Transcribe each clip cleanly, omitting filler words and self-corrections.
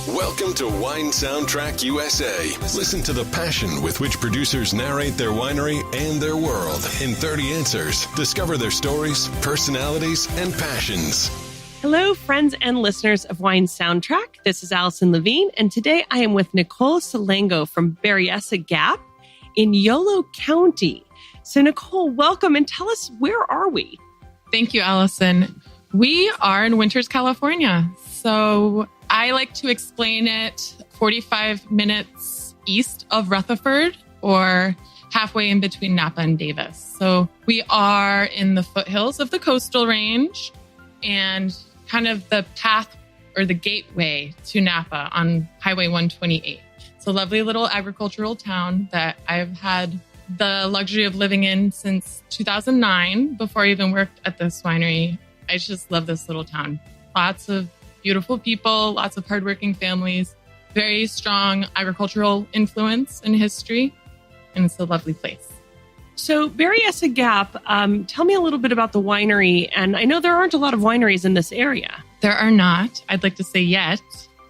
Welcome to Wine Soundtrack USA. Listen to the passion with which producers narrate their winery and their world in 30 answers. Discover their stories, personalities, and passions. Hello, friends and listeners of Wine Soundtrack. This is Allison Levine, and today I am with Nicole Salengo from Berryessa Gap in Yolo County. So, Nicole, welcome, and tell us, where are we? Thank you, Allison. We are in Winters, California. So I like to explain it 45 minutes east of Rutherford or halfway in between Napa and Davis. So we are in the foothills of the coastal range and kind of the path or the gateway to Napa on Highway 128. It's a lovely little agricultural town that I've had the luxury of living in since 2009, before I even worked at this winery. I just love this little town. Lots of beautiful people, lots of hardworking families, very strong agricultural influence and history, and it's a lovely place. So Berryessa Gap, tell me a little bit about the winery. And I know there aren't a lot of wineries in this area. There are not, I'd like to say yet.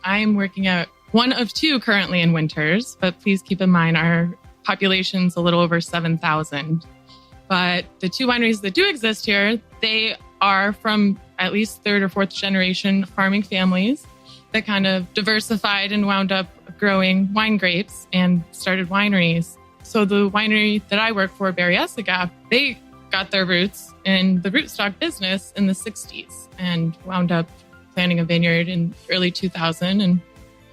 I'm working at one of two currently in Winters, but please keep in mind our population's a little over 7,000. But the two wineries that do exist here, they are from at least third or fourth generation farming families that kind of diversified and wound up growing wine grapes and started wineries. So the winery that I work for, Berryessa Gap, they got their roots in the rootstock business in the 60s and wound up planting a vineyard in early 2000. And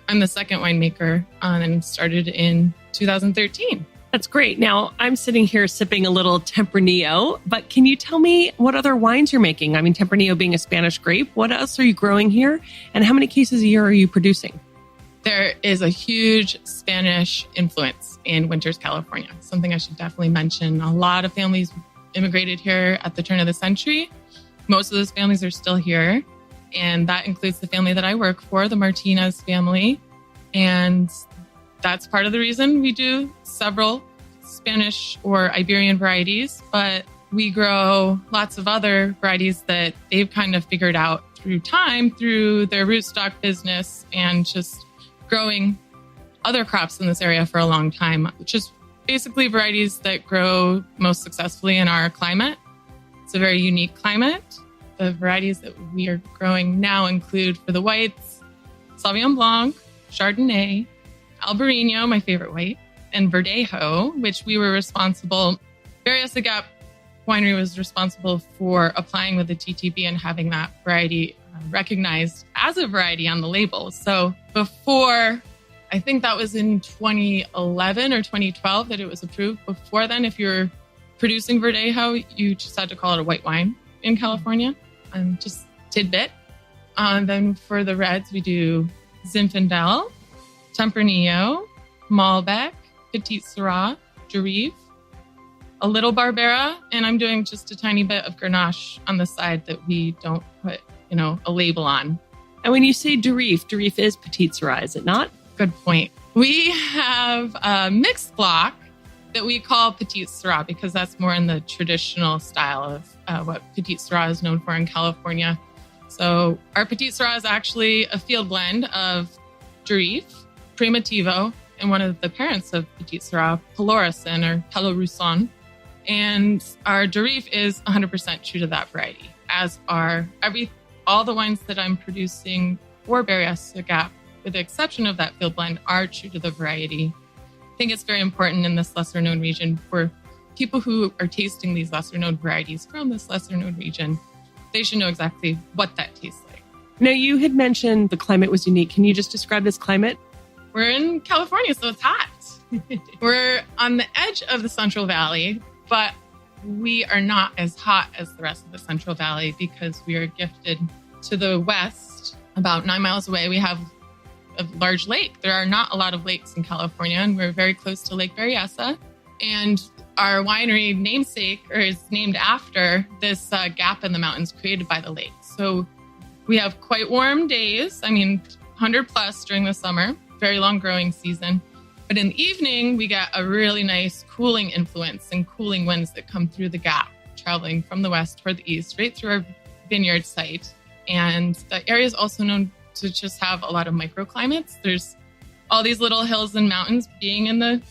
I'm the second winemaker and started in 2013. That's great. Now, I'm sitting here sipping a little Tempranillo, but can you tell me what other wines you're making? I mean, Tempranillo being a Spanish grape, what else are you growing here? And how many cases a year are you producing? There is a huge Spanish influence in Winters, California. Something I should definitely mention. A lot of families immigrated here at the turn of the century. Most of those families are still here. And that includes the family that I work for, the Martinez family. And that's part of the reason we do several Spanish or Iberian varieties, but we grow lots of other varieties that they've kind of figured out through time, through their rootstock business and just growing other crops in this area for a long time, which is basically varieties that grow most successfully in our climate. It's a very unique climate. The varieties that we are growing now include, for the whites, Sauvignon Blanc, Chardonnay, Albarino, my favorite white, and Verdejo, which we were responsible. Berryessa Gap Winery was responsible for applying with the TTB and having that variety recognized as a variety on the label. So before, I think that was in 2011 or 2012 that it was approved. Before then, if you're producing Verdejo, you just had to call it a white wine in California. Just tidbit. Then for the reds, we do Zinfandel, Tempranillo, Malbec, Petite Syrah, Durif, a little Barbera, and I'm doing just a tiny bit of Grenache on the side that we don't put, a label on. And when you say Durif is Petite Syrah, is it not? Good point. We have a mixed block that we call Petite Syrah because that's more in the traditional style of what Petite Syrah is known for in California. So our Petite Syrah is actually a field blend of Durif, Primitivo, and one of the parents of Petite Syrah, Pelorusin or Peloruson. And our Durif is 100% true to that variety, as are all the wines that I'm producing for Berryessa Gap, with the exception of that field blend, are true to the variety. I think it's very important in this lesser known region for people who are tasting these lesser known varieties from this lesser known region. They should know exactly what that tastes like. Now, you had mentioned the climate was unique. Can you just describe this climate? We're in California, so it's hot. We're on the edge of the Central Valley, but we are not as hot as the rest of the Central Valley because we are gifted to the west. About 9 miles away, we have a large lake. There are not a lot of lakes in California, and we're very close to Lake Berryessa. And our winery namesake is named after this gap in the mountains created by the lake. So we have quite warm days. 100 plus during the summer, very long growing season. But in the evening, we get a really nice cooling influence and cooling winds that come through the gap, traveling from the west toward the east, right through our vineyard site. And the area is also known to just have a lot of microclimates. There's all these little hills and mountains being in the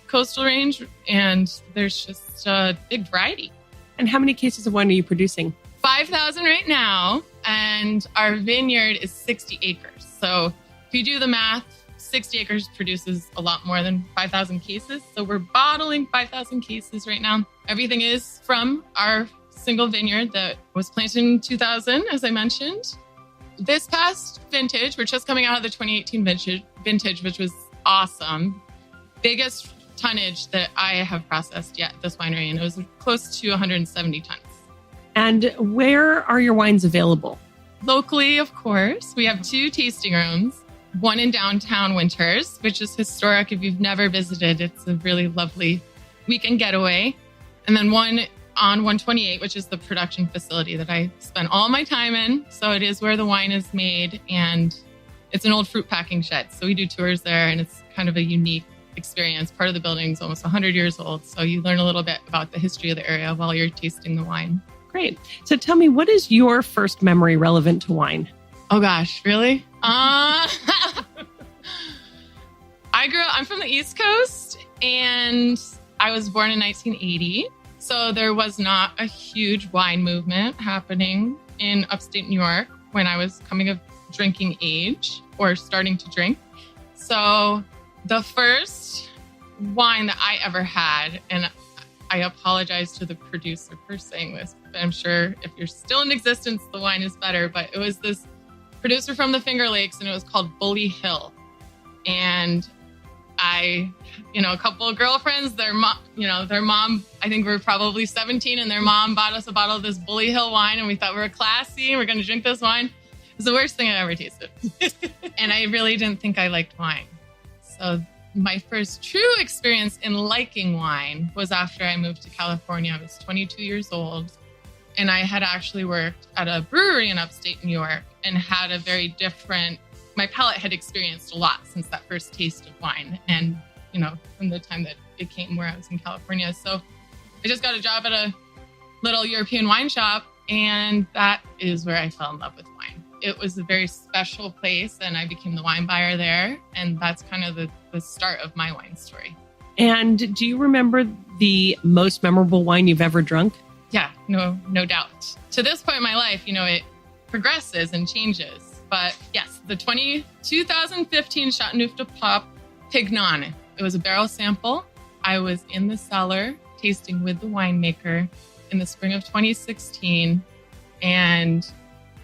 coastal range, and there's just a big variety. And how many cases of wine are you producing? 5,000 right now, and our vineyard is 60 acres. So if you do the math, 60 acres produces a lot more than 5,000 cases. So we're bottling 5,000 cases right now. Everything is from our single vineyard that was planted in 2000, as I mentioned. This past vintage, we're just coming out of the 2018 vintage, which was awesome. Biggest tonnage that I have processed yet at this winery, and it was close to 170 tons. And where are your wines available? Locally, of course. We have 2 tasting rooms, one in downtown Winters, which is historic. If you've never visited, it's a really lovely weekend getaway. And then one on 128, which is the production facility that I spent all my time in. So it is where the wine is made, and it's an old fruit packing shed. So we do tours there, and it's kind of a unique experience. Part of the building is almost 100 years old. So you learn a little bit about the history of the area while you're tasting the wine. Great. So tell me, what is your first memory relevant to wine? Oh gosh, really? I'm from the East Coast, and I was born in 1980. So there was not a huge wine movement happening in upstate New York when I was coming of drinking age or starting to drink. So the first wine that I ever had, and I apologize to the producer for saying this, but I'm sure if you're still in existence, the wine is better. But it was this producer from the Finger Lakes, and it was called Bully Hill. And a couple of girlfriends, their mom, I think we were probably 17, and their mom bought us a bottle of this Bully Hill wine, and we thought we were classy and we're going to drink this wine. It was the worst thing I ever tasted. And I really didn't think I liked wine. So my first true experience in liking wine was after I moved to California. I was 22 years old, and I had actually worked at a brewery in upstate New York and had a very different, my palate had experienced a lot since that first taste of wine. And, from the time that it came where I was in California. So I just got a job at a little European wine shop, and that is where I fell in love with wine. It was a very special place, and I became the wine buyer there. And that's kind of the start of my wine story. And do you remember the most memorable wine you've ever drunk? Yeah, no doubt. To this point in my life, it progresses and changes. But yes, the 2015 Chateauneuf du Pape Pignon. It was a barrel sample. I was in the cellar tasting with the winemaker in the spring of 2016, and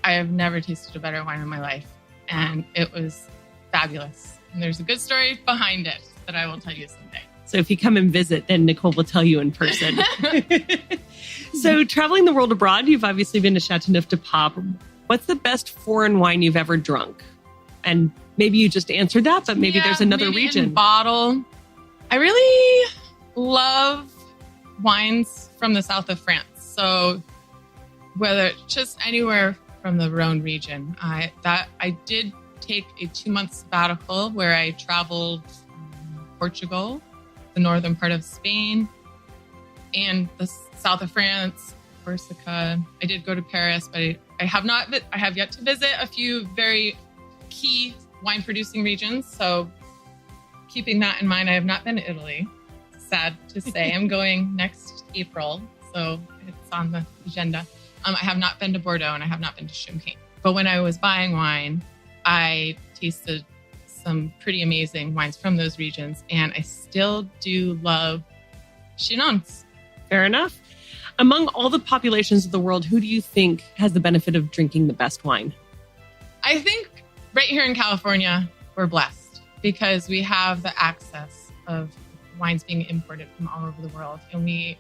I have never tasted a better wine in my life. And it was fabulous. And there's a good story behind it that I will tell you someday. So if you come and visit, then Nicole will tell you in person. So traveling the world abroad, you've obviously been to Chateauneuf du Pape. What's the best foreign wine you've ever drunk? And maybe you just answered that, but maybe there's another region. In bottle. I really love wines from the south of France. So whether just anywhere from the Rhone region, I did take a 2-month sabbatical where I traveled Portugal, the northern part of Spain, and the south of France, Corsica. I did go to Paris, but I have yet to visit a few very key wine producing regions. So keeping that in mind, I have not been to Italy. Sad to say. I'm going next April, so it's on the agenda. I have not been to Bordeaux, and I have not been to Champagne. But when I was buying wine, I tasted some pretty amazing wines from those regions, and I still do love Chinons. Fair enough. Among all the populations of the world, who do you think has the benefit of drinking the best wine? I think right here in California, we're blessed because we have the access of wines being imported from all over the world. And we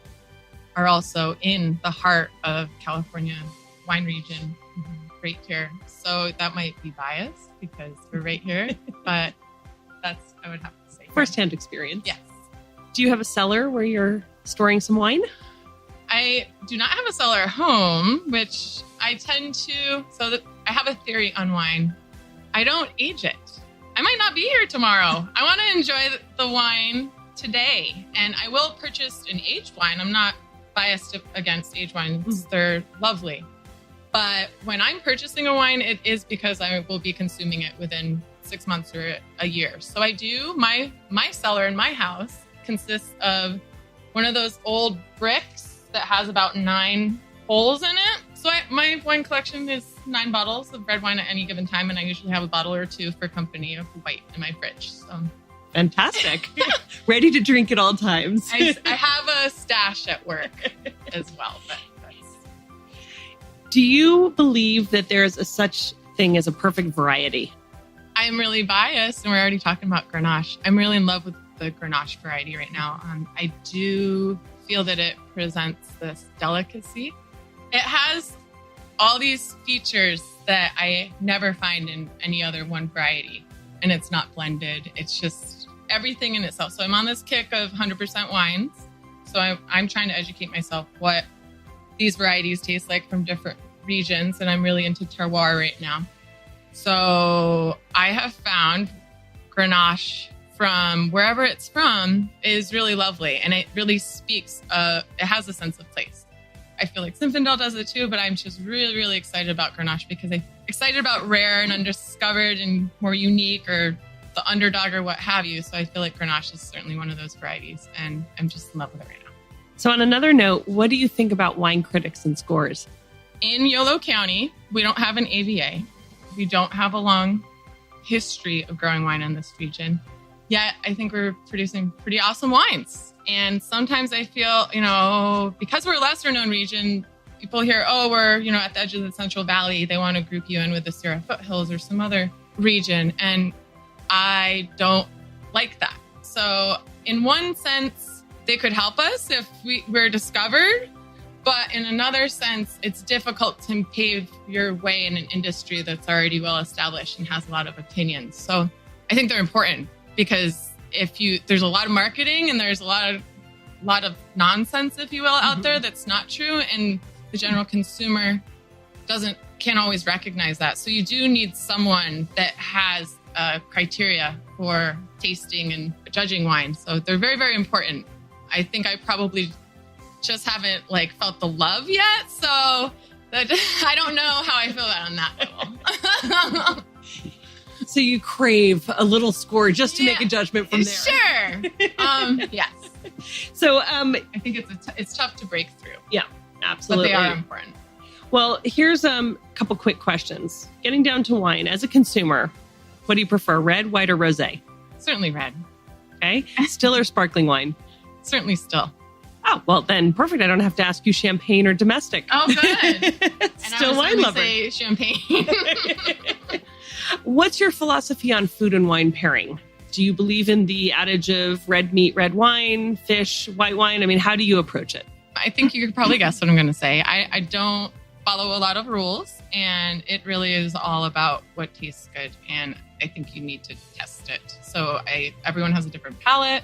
are also in the heart of California wine region right here. So that might be biased because we're right here, but that's, I would have to say. Firsthand experience. Yes. Do you have a cellar where you're storing some wine? I do not have a cellar at home, which I tend to, I have a theory on wine. I don't age it. I might not be here tomorrow. I want to enjoy the wine today, and I will purchase an aged wine. I'm not biased against aged wines. They're lovely. But when I'm purchasing a wine, it is because I will be consuming it within 6 months or a year. So I do, my cellar in my house consists of one of those old bricks that has about 9 holes in it. So my wine collection is 9 bottles of red wine at any given time. And I usually have a bottle or 2 for company of white in my fridge. So fantastic. Ready to drink at all times. I have a stash at work as well. Do you believe that there is such thing as a perfect variety? I'm really biased, and we're already talking about Grenache. I'm really in love with the Grenache variety right now. I do feel that it presents this delicacy. It has all these features that I never find in any other one variety, and it's not blended. It's just everything in itself. So I'm on this kick of 100% wines. So I'm trying to educate myself what these varieties taste like from different regions, and I'm really into terroir right now. So I have found Grenache from wherever it's from is really lovely, and it really speaks. It has a sense of place. I feel like Zinfandel does it too, but I'm just really, really excited about Grenache because I'm excited about rare and undiscovered and more unique, or the underdog, or what have you. So I feel like Grenache is certainly one of those varieties, and I'm just in love with it right now. So on another note, what do you think about wine critics and scores? In Yolo County, we don't have an AVA. We don't have a long history of growing wine in this region. Yet I think we're producing pretty awesome wines. And sometimes I feel, because we're a lesser known region, people hear, we're, at the edge of the Central Valley. They want to group you in with the Sierra Foothills or some other region. And I don't like that. So in one sense, they could help us if we're discovered. But in another sense, it's difficult to pave your way in an industry that's already well established and has a lot of opinions. So I think they're important because there's a lot of marketing and there's a lot of nonsense, if you will, out there that's not true. And the general consumer can't always recognize that. So you do need someone that has criteria for tasting and judging wine. So they're very, very important. I think I probably just haven't felt the love yet. So I don't know how I feel on that level. So you crave a little score just to make a judgment from there. Sure. Yes. So I think it's tough to break through. Yeah, absolutely. But they are important. Well, here's a couple quick questions. Getting down to wine, as a consumer, what do you prefer, red, white, or rosé? Certainly red. Okay. Still or sparkling wine? Certainly still. Oh, well then, perfect. I don't have to ask you champagne or domestic. Oh, good. Still wine lover. Say champagne. What's your philosophy on food and wine pairing? Do you believe in the adage of red meat, red wine, fish, white wine? I mean, how do you approach it? I think you could probably guess what I'm going to say. I don't follow a lot of rules, and it really is all about what tastes good. And I think you need to test it. So everyone has a different palate,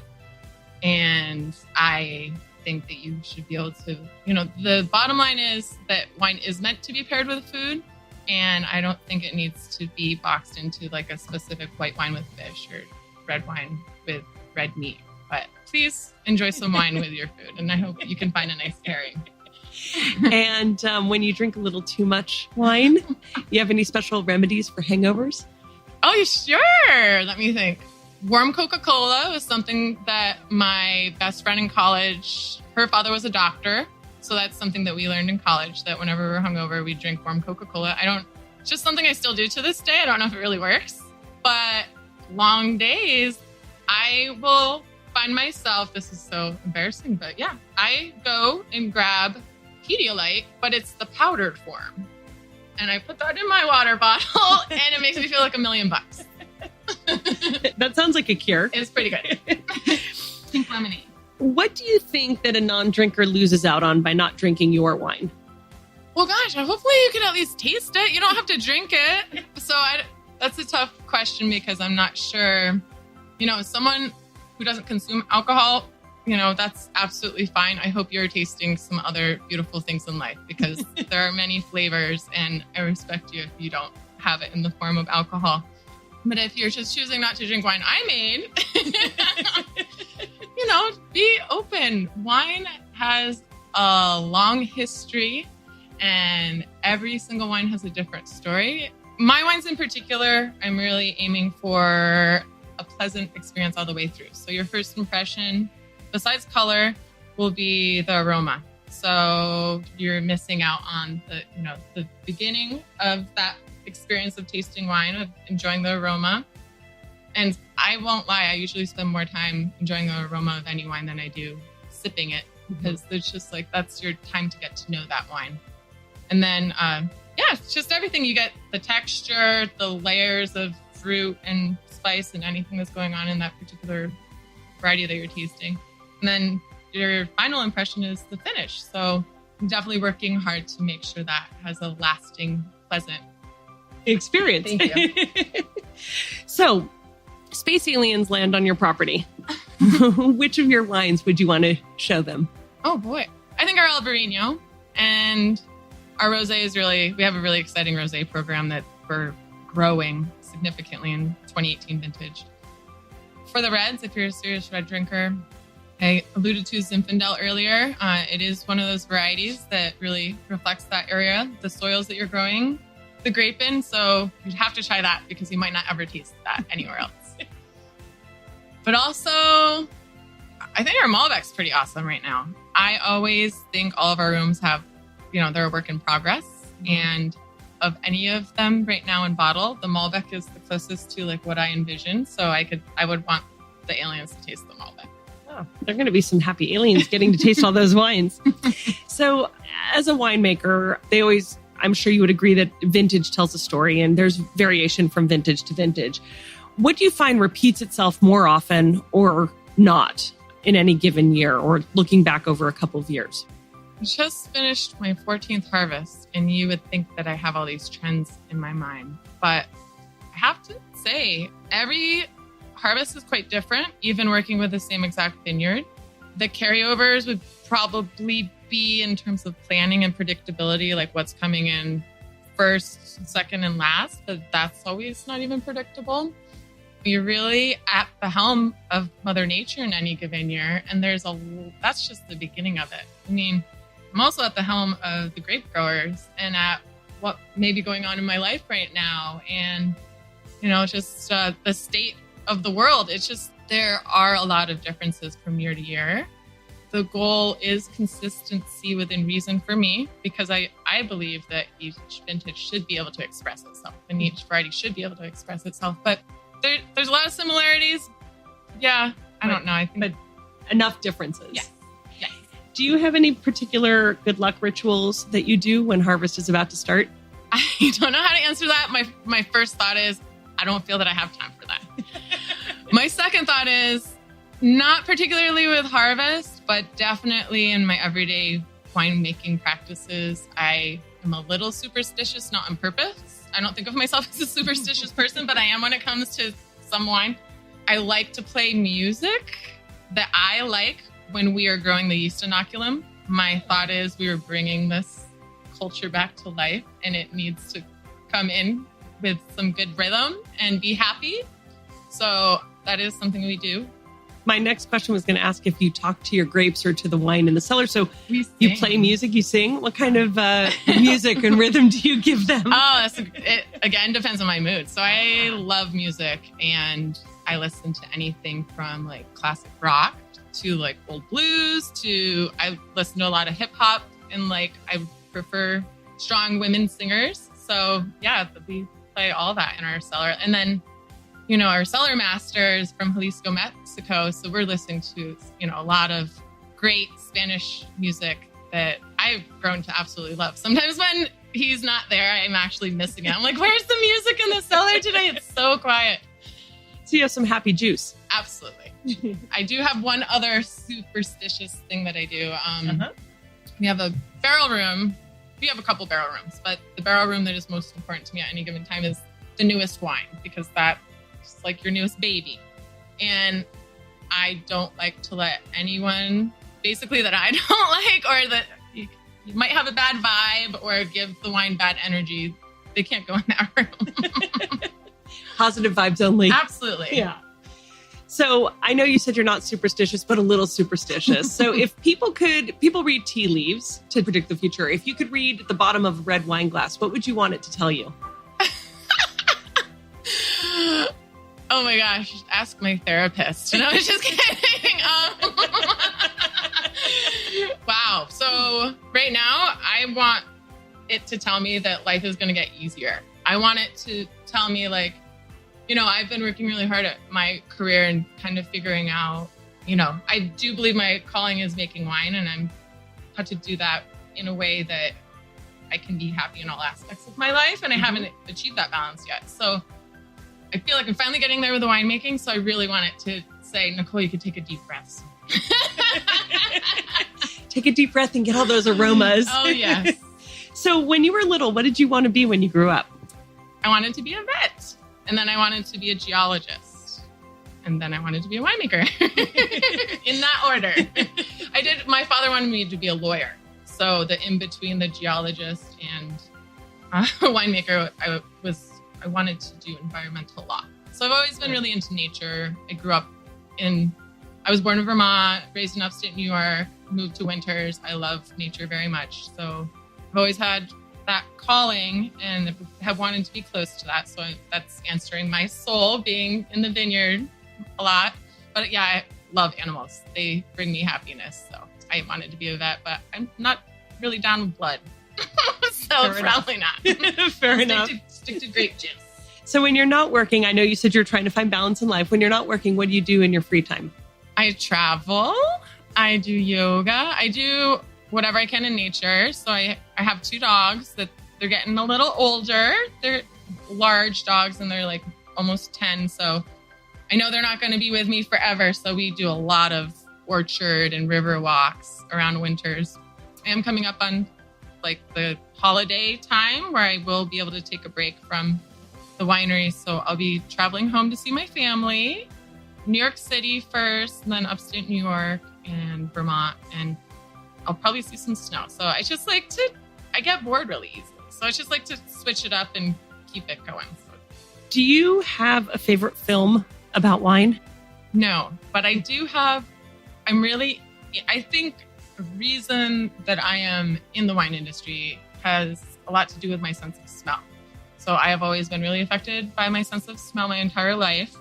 and I think that you should be able to, the bottom line is that wine is meant to be paired with food. And I don't think it needs to be boxed into a specific white wine with fish or red wine with red meat. But please enjoy some wine with your food. And I hope you can find a nice pairing. And when you drink a little too much wine, you have any special remedies for hangovers? Oh, sure. Let me think. Warm Coca-Cola was something that my best friend in college, her father was a doctor. So that's something that we learned in college, that whenever we're hungover, we drink warm Coca-Cola. It's just something I still do to this day. I don't know if it really works, but long days, I will find myself, this is so embarrassing, but yeah, I go and grab Pedialyte, but it's the powdered form. And I put that in my water bottle and it makes me feel like $1 million. That sounds like a cure. It's pretty good. Pink lemonade. What do you think that a non-drinker loses out on by not drinking your wine? Well, gosh, hopefully you can at least taste it. You don't have to drink it. So that's a tough question because I'm not sure. Someone who doesn't consume alcohol, that's absolutely fine. I hope you're tasting some other beautiful things in life because there are many flavors, and I respect you if you don't have it in the form of alcohol. But if you're just choosing not to drink wine I made, be open. Wine has a long history and every single wine has a different story. My wines in particular, I'm really aiming for a pleasant experience all the way through. So your first impression, besides color, will be the aroma. So you're missing out on the beginning of that experience of tasting wine, of enjoying the aroma. And I won't lie, I usually spend more time enjoying the aroma of any wine than I do sipping it, because it's just like, that's your time to get to know that wine. And then, it's just everything. You get the texture, the layers of fruit and spice and anything that's going on in that particular variety that you're tasting. And then your final impression is the finish. So I'm definitely working hard to make sure that has a lasting, pleasant experience. Thank you. So, space aliens land on your property. Which of your wines would you want to show them? Oh boy. I think our Albarino and our rosé is we have a really exciting rosé program that we're growing significantly in 2018 vintage. For the reds, if you're a serious red drinker, I alluded to Zinfandel earlier. It is one of those varieties that really reflects that area, the soils that you're growing the grape in. So you'd have to try that because you might not ever taste that anywhere else. But also, I think our Malbec's pretty awesome right now. I always think all of our rooms have, they're a work in progress. And of any of them right now in bottle, the Malbec is the closest to like what I envisioned. So I would want the aliens to taste the Malbec. Oh, they're going to be some happy aliens getting to taste all those wines. So as a winemaker, I'm sure you would agree that vintage tells a story and there's variation from vintage to vintage. What do you find repeats itself more often or not in any given year, or looking back over a couple of years? I just finished my 14th harvest, and you would think that I have all these trends in my mind. But I have to say, every harvest is quite different, even working with the same exact vineyard. The carryovers would probably be in terms of planning and predictability, like what's coming in first, second, and last, but that's always not even predictable. You're really at the helm of Mother Nature in any given year, and that's just the beginning of it. I mean, I'm also at the helm of the grape growers and at what may be going on in my life right now, and just the state of the world. It's just, there are a lot of differences from year to year. The goal is consistency within reason for me, because I believe that each vintage should be able to express itself and each variety should be able to express itself. But there's a lot of similarities. Yeah, I don't know. I think, but enough differences. Yes. Do you have any particular good luck rituals that you do when harvest is about to start? I don't know how to answer that. My first thought is, I don't feel that I have time for that. My second thought is, not particularly with harvest, but definitely in my everyday winemaking practices, I am a little superstitious, not on purpose. I don't think of myself as a superstitious person, but I am when it comes to some wine. I like to play music that I like when we are growing the yeast inoculum. My thought is we are bringing this culture back to life, and it needs to come in with some good rhythm and be happy. So that is something we do. My next question was going to ask if you talk to your grapes or to the wine in the cellar. So you play music, you sing. What kind of music and rhythm do you give them? It again depends on my mood. So I love music, and I listen to anything from like classic rock to like old blues to I listen to a lot of hip hop, and like I prefer strong women singers. So yeah, we play all that in our cellar, and then our cellar master is from Jalisco, Mexico. So we're listening to, a lot of great Spanish music that I've grown to absolutely love. Sometimes when he's not there, I'm actually missing it. I'm like, where's the music in the cellar today? It's so quiet. So you have some happy juice. Absolutely. I do have one other superstitious thing that I do. We have a barrel room. We have a couple barrel rooms, but the barrel room that is most important to me at any given time is the newest wine, because that's like your newest baby. And I don't like to let anyone basically that I don't like, or that you might have a bad vibe or give the wine bad energy. They can't go in that room. Positive vibes only. Absolutely. Yeah. So I know you said you're not superstitious, but a little superstitious. So if people read tea leaves to predict the future. If you could read the bottom of a red wine glass, what would you want it to tell you? Oh my gosh, ask my therapist. No, I was just kidding. Wow. So right now, I want it to tell me that life is going to get easier. I want it to tell me like, I've been working really hard at my career and kind of figuring out, I do believe my calling is making wine, and I'm how to do that in a way that I can be happy in all aspects of my life. And I haven't achieved that balance yet. So I feel like I'm finally getting there with the winemaking. So I really want it to say, Nicole, you could take a deep breath. Take a deep breath and get all those aromas. Oh, yes. So when you were little, what did you want to be when you grew up? I wanted to be a vet. And then I wanted to be a geologist. And then I wanted to be a winemaker. In that order. My father wanted me to be a lawyer. So the in between the geologist and a winemaker, I wanted to do environmental law. So I've always been really into nature. I was born in Vermont, raised in upstate New York, moved to Winters. I love nature very much. So I've always had that calling and have wanted to be close to that. So that's answering my soul, being in the vineyard a lot. But yeah, I love animals. They bring me happiness. So I wanted to be a vet, but I'm not really down with blood. So probably not. Fair enough. Stick to grape juice. So when you're not working, I know you said you're trying to find balance in life. When you're not working, what do you do in your free time? I travel. I do yoga. I do whatever I can in nature. So I have 2 dogs that they're getting a little older. They're large dogs and they're like almost 10. So I know they're not going to be with me forever. So we do a lot of orchard and river walks around Winters. I am coming up on like the holiday time where I will be able to take a break from the winery. So I'll be traveling home to see my family. New York City first, and then upstate New York and Vermont. And I'll probably see some snow. So I get bored really easily. So I just like to switch it up and keep it going. So. Do you have a favorite film about wine? No, but I do have, I think the reason that I am in the wine industry has a lot to do with my sense of smell. So I have always been really affected by my sense of smell my entire life.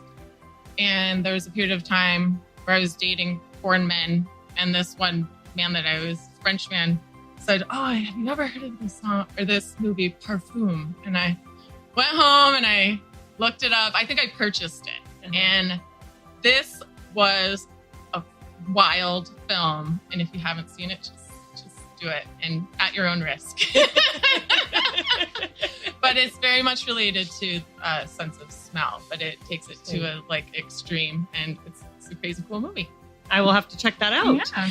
And there was a period of time where I was dating foreign men, and this one man that I was, French man, said, "Oh, have you ever heard of this song or this movie, Parfum?" And I went home and I looked it up. I think I purchased it. Mm-hmm. And this was a wild film. And if you haven't seen it, just do it, and at your own risk. But it's very much related to a sense of smell, but it takes it to a extreme, and it's a crazy cool movie. I will have to check that out. Yeah.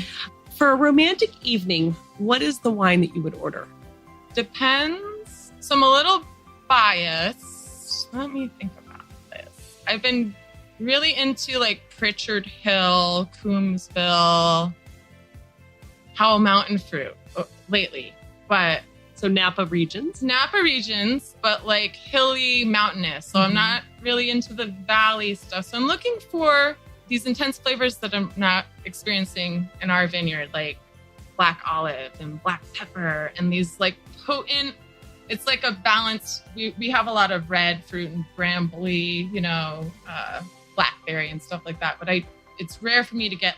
For a romantic evening, what is the wine that you would order? Depends. So I'm a little biased. Let me think about this. I've been really into Pritchard Hill, Coombsville, Howell Mountain Fruit lately, but so Napa regions, but hilly, mountainous. So I'm not really into the valley stuff. So I'm looking for these intense flavors that I'm not experiencing in our vineyard, like black olive and black pepper, and these potent. It's like a balance. We have a lot of red fruit and brambly, blackberry and stuff like that. But it's rare for me to get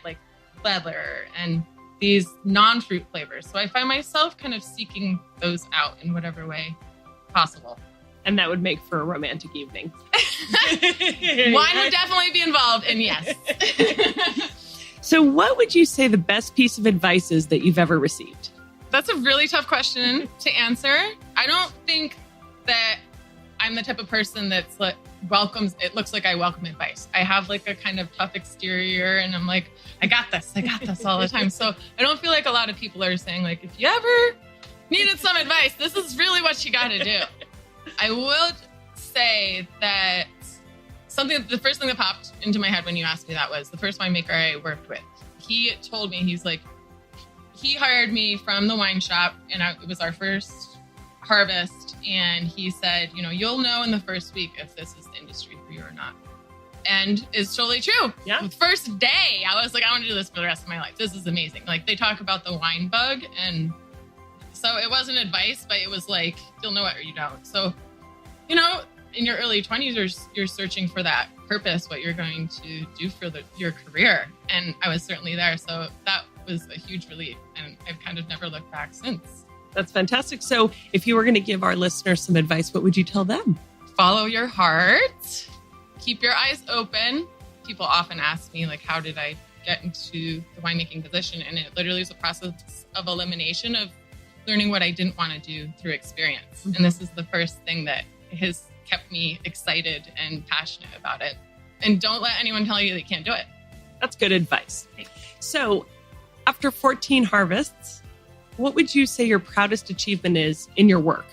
leather and these non-fruit flavors. So I find myself kind of seeking those out in whatever way possible. And that would make for a romantic evening. Wine would definitely be involved, and yes. So what would you say the best piece of advice is that you've ever received? That's a really tough question to answer. I don't think that I'm the type of person that's welcomes, it looks like I welcome advice. I have a kind of tough exterior, and I'm I got this all the time. So I don't feel like a lot of people are saying if you ever needed some advice, this is really what you got to do. I would say that the first thing that popped into my head when you asked me that was the first winemaker I worked with. He told me, he hired me from the wine shop, and it was our first harvest. And he said, you'll know in the first week if this is the industry for you or not. And it's totally true. Yeah. The first day, I was like, I want to do this for the rest of my life. This is amazing. Like, they talk about the wine bug. And so it wasn't advice, but it was like, you'll know it or you don't. So, you know, in your early 20s, you're searching for that purpose, what you're going to do for your career. And I was certainly there. So that was a huge relief. And I've kind of never looked back since. That's fantastic. So if you were going to give our listeners some advice, what would you tell them? Follow your heart. Keep your eyes open. People often ask me, like, how did I get into the winemaking position? And it literally is a process of elimination of learning what I didn't want to do through experience. And this is the first thing that has kept me excited and passionate about it. And don't let anyone tell you that you can't do it. That's good advice. So after 14 harvests, what would you say your proudest achievement is in your work?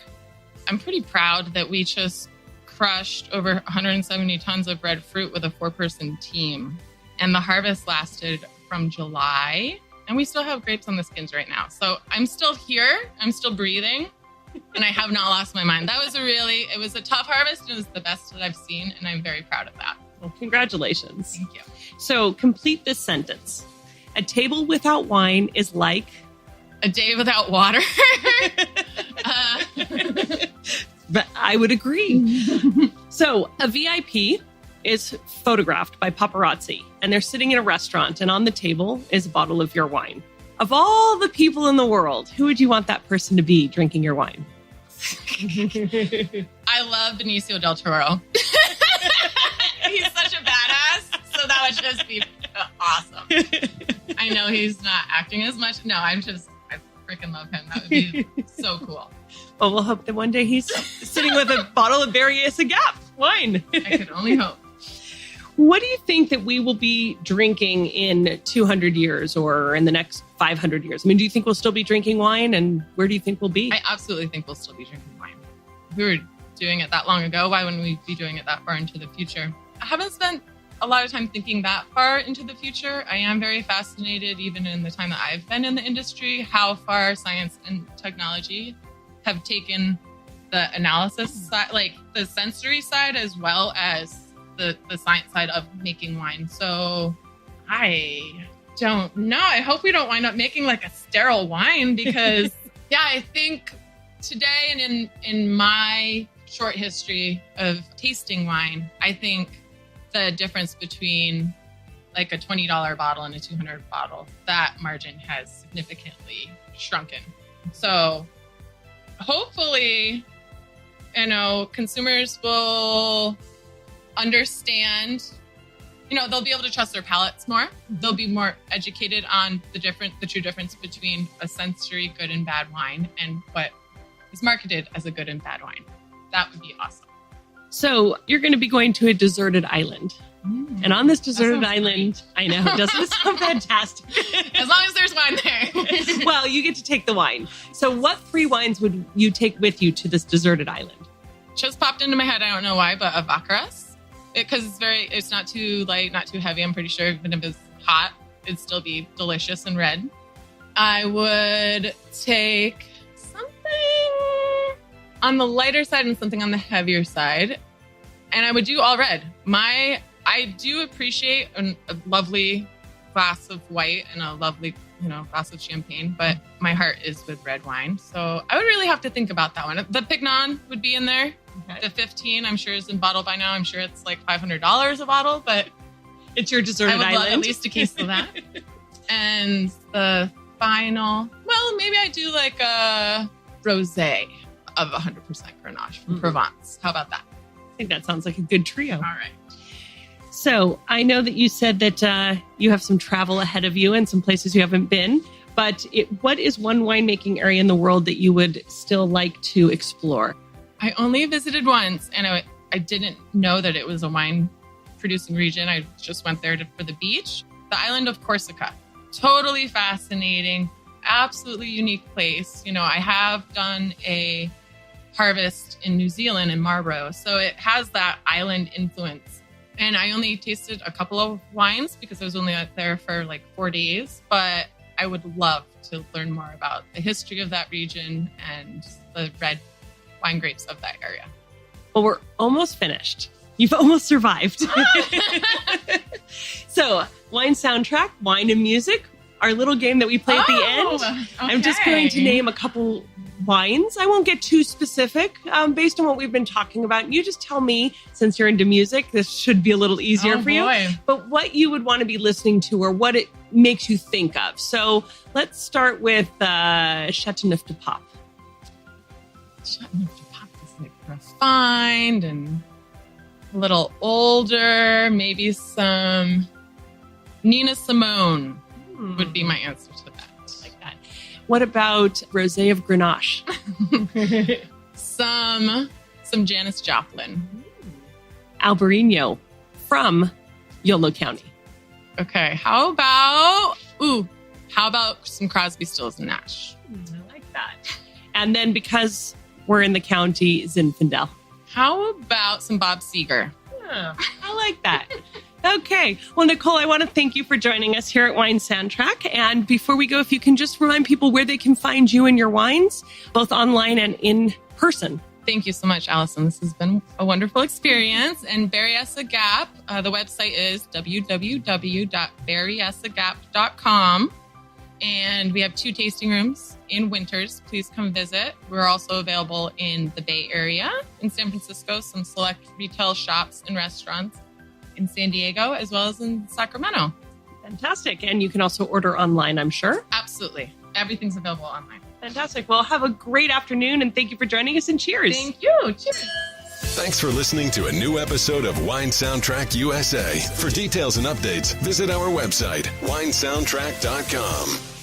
I'm pretty proud that we just crushed over 170 tons of red fruit with a 4-person team. And the harvest lasted from July. And we still have grapes on the skins right now. So I'm still here. I'm still breathing. And I have not lost my mind. It was a tough harvest. And it was the best that I've seen. And I'm very proud of that. Well, congratulations. Thank you. So complete this sentence. A table without wine is like... A day without water. But I would agree. So a VIP is photographed by paparazzi, and they're sitting in a restaurant, and on the table is a bottle of your wine. Of all the people in the world, who would you want that person to be drinking your wine? I love Benicio del Toro. He's such a badass, so that would just be awesome. I know he's not acting as much. No, I freaking love him. That would be so cool. Well, we'll hope that one day he's sitting with a bottle of Berryessa Gap wine. I could only hope. What do you think that we will be drinking in 200 years or in the next 500 years? I mean, do you think we'll still be drinking wine, and where do you think we'll be? I absolutely think we'll still be drinking wine. If we were doing it that long ago, why wouldn't we be doing it that far into the future? I haven't spent a lot of time thinking that far into the future. I am very fascinated, even in the time that I've been in the industry, how far science and technology have taken the analysis side, like the sensory side, as well as the science side of making wine. So I don't know. I hope we don't wind up making like a sterile wine because, yeah, I think today and in my short history of tasting wine, I think the difference between like a $20 bottle and a $200 bottle, that margin has significantly shrunken. So hopefully, consumers will understand, they'll be able to trust their palates more. They'll be more educated on the true difference between a sensory good and bad wine and what is marketed as a good and bad wine. That would be awesome. So you're going to be going to a deserted island. And on this deserted island, great. I know, doesn't it sound fantastic? As long as there's wine there. Well, you get to take the wine. So what 3 wines would you take with you to this deserted island? Just popped into my head, I don't know why, but a Vacaras. Because it's not too light, not too heavy. I'm pretty sure even if it's hot, it'd still be delicious and red. I would take something on the lighter side and something on the heavier side. And I would do all red. I do appreciate a lovely glass of white and a lovely, glass of champagne, but my heart is with red wine. So I would really have to think about that one. The Pignon would be in there. Okay. The 15, I'm sure, is in bottle by now. I'm sure it's like $500 a bottle, but it's your deserted island. I would love at least a case of that. And the final, well, maybe I do like a rosé of 100% Grenache from Provence. How about that? I think that sounds like a good trio. All right. So I know that you said that you have some travel ahead of you and some places you haven't been, but what is one winemaking area in the world that you would still like to explore? I only visited once, and I didn't know that it was a wine-producing region. I just went there for the beach. The island of Corsica. Totally fascinating, absolutely unique place. I have done a harvest in New Zealand in Marlborough, so it has that island influence. And I only tasted a couple of wines because I was only out there for like 4 days. But I would love to learn more about the history of that region and the red wine grapes of that area. Well, we're almost finished. You've almost survived. So, wine soundtrack, wine and music, our little game that we play at the end. Okay. I'm just going to name a couple wines. I won't get too specific based on what we've been talking about. You just tell me, since you're into music, this should be a little easier for you. But what you would want to be listening to or what it makes you think of. So let's start with Chateauneuf de Pape. Chateauneuf de Pape is like refined and a little older. Maybe some Nina Simone would be my answer to that. Like that. What about Rosé of Grenache? Some Janis Joplin. Albarino from Yolo County. Okay, how about some Crosby, Stills, and Nash? I like that. And then because we're in the county, Zinfandel. How about some Bob Seger? Yeah, I like that. Okay. Well, Nicole, I want to thank you for joining us here at Wine Soundtrack. And before we go, if you can just remind people where they can find you and your wines, both online and in person. Thank you so much, Allison. This has been a wonderful experience. And Berryessa Gap, the website is www.berryessagap.com. And we have 2 tasting rooms in Winters. Please come visit. We're also available in the Bay Area, in San Francisco, some select retail shops and restaurants in San Diego, as well as in Sacramento. Fantastic. And you can also order online, I'm sure. Absolutely. Everything's available online. Fantastic. Well, have a great afternoon, and thank you for joining us, and cheers. Thank you. Cheers. Thanks for listening to a new episode of Wine Soundtrack USA. For details and updates, visit our website, winesoundtrack.com.